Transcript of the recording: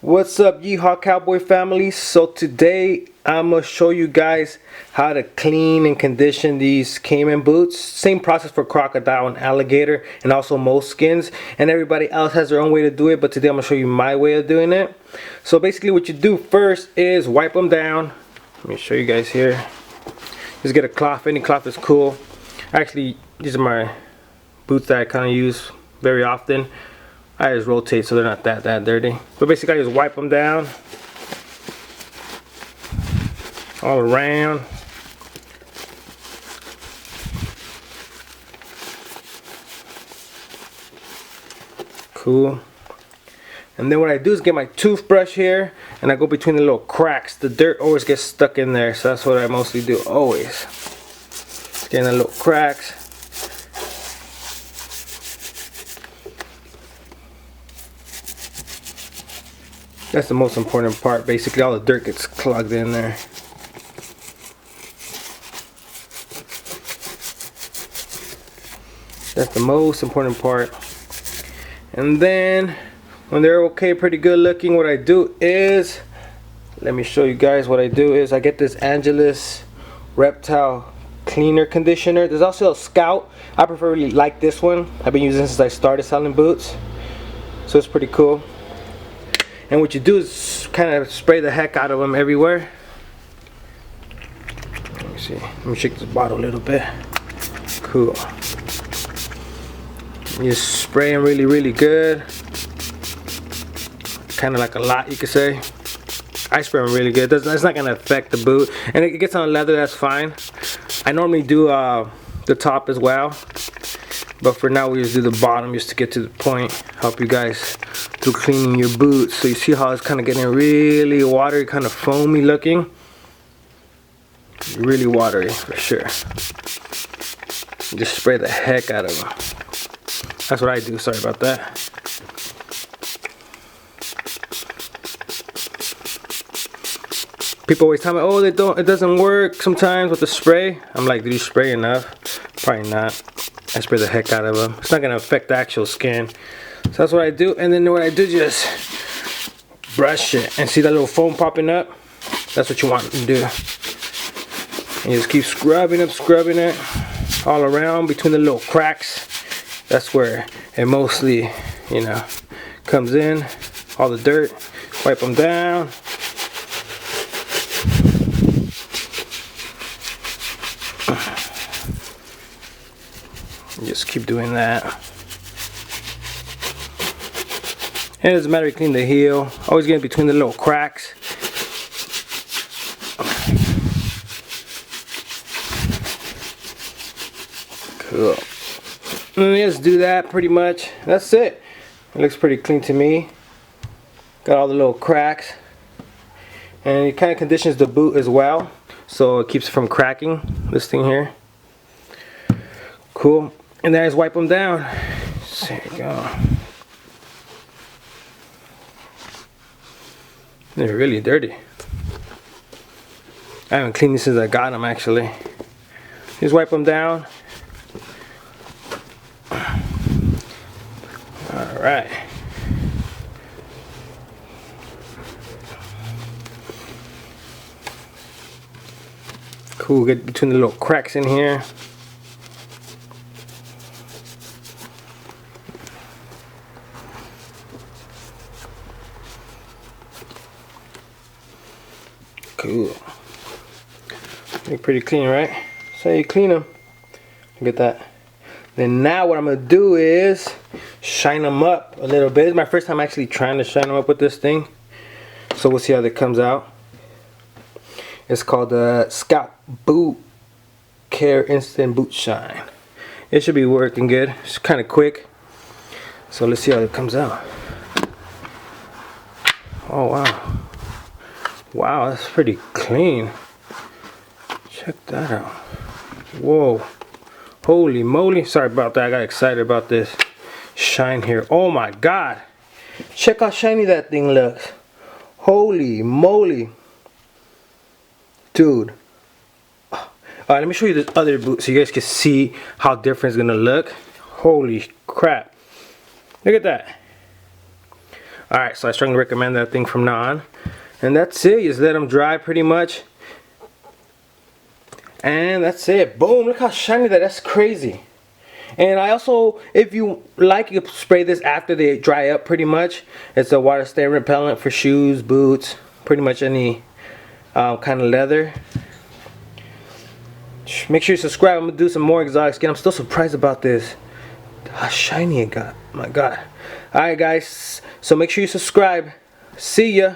What's up, Yeehaw Cowboy family? So today I'm gonna show you guys how to clean and condition these Caiman boots. Same process for crocodile and alligator and also most skins, and everybody else has their own way to do it, but today I'm gonna show you my way of doing it. So basically what you do first is wipe them down. Let me show you guys here. Just get a cloth, any cloth is cool. Actually, these are my boots that I kind of use very often. I just rotate so they're not that dirty. But basically I just wipe them down all around. Cool. And then what I do is get my toothbrush here and I go between the little cracks. The dirt always gets stuck in there, so that's what I mostly do, always. Getting the little cracks. That's the most important part. Basically all the dirt gets clogged in there. That's the most important part. And then when they're okay, pretty good looking, what I do is, let me show you guys what I do is I get this Angelus reptile cleaner conditioner. There's also a Scout. I prefer really like this one. I've been using it since I started selling boots, so it's pretty cool. And what you do is kind of spray the heck out of them everywhere. Let me see. Let me shake this bottle a little bit. Cool. You spray them really good. Kind of like a lot, you could say. I spray them really good. It's not gonna affect the boot, and it gets on leather. That's fine. I normally do the top as well, but for now we just do the bottom just to get to the point. Help you guys through cleaning your boots. So you see how it's kind of getting really watery, kind of foamy looking. Really watery for sure. Just spray the heck out of them. That's what I do. Sorry about that. People always tell me, oh, it doesn't work sometimes with the spray. I'm like, did you spray enough? Probably not. I spray the heck out of them. It's not gonna affect the actual skin. So that's what I do. And then what I do, just brush it. And see that little foam popping up? That's what you want to do. And you just keep scrubbing it all around between the little cracks. That's where it mostly, you know, comes in. All the dirt. Wipe them down. Just keep doing that. And it doesn't matter if you clean the heel. Always get in between the little cracks. Cool. And just do that pretty much. That's it. It looks pretty clean to me. Got all the little cracks. And it kind of conditions the boot as well, so it keeps it from cracking, this thing here. Cool. And then I just wipe them down. There you go. They're really dirty. I haven't cleaned these since I got them, actually. Just wipe them down. Alright. Cool, get between the little cracks in here. Cool. Look pretty clean, right? So you clean them. Look at that. Then now what I'm gonna do is shine them up a little bit. It's my first time actually trying to shine them up with this thing, so we'll see how that comes out. It's called the Scout Boot Care Instant Boot Shine. It should be working good. It's kind of quick, so let's see how it comes out. Oh wow. Wow, that's pretty clean. Check that out. Whoa. Holy moly. Sorry about that. I got excited about this shine here. Oh my god. Check how shiny that thing looks. Holy moly. Dude. Alright, let me show you this other boot so you guys can see how different it's gonna look. Holy crap. Look at that. Alright, so I strongly recommend that thing from now on. And that's it. You just let them dry pretty much. And that's it. Boom, look how shiny that's crazy. And I also, if you like, you can spray this after they dry up pretty much. It's a water stain repellent for shoes, boots, pretty much any kind of leather. Make sure you subscribe. I'm going to do some more exotic skin. I'm still surprised about this. How shiny it got. Oh my god. Alright guys, so make sure you subscribe. See ya.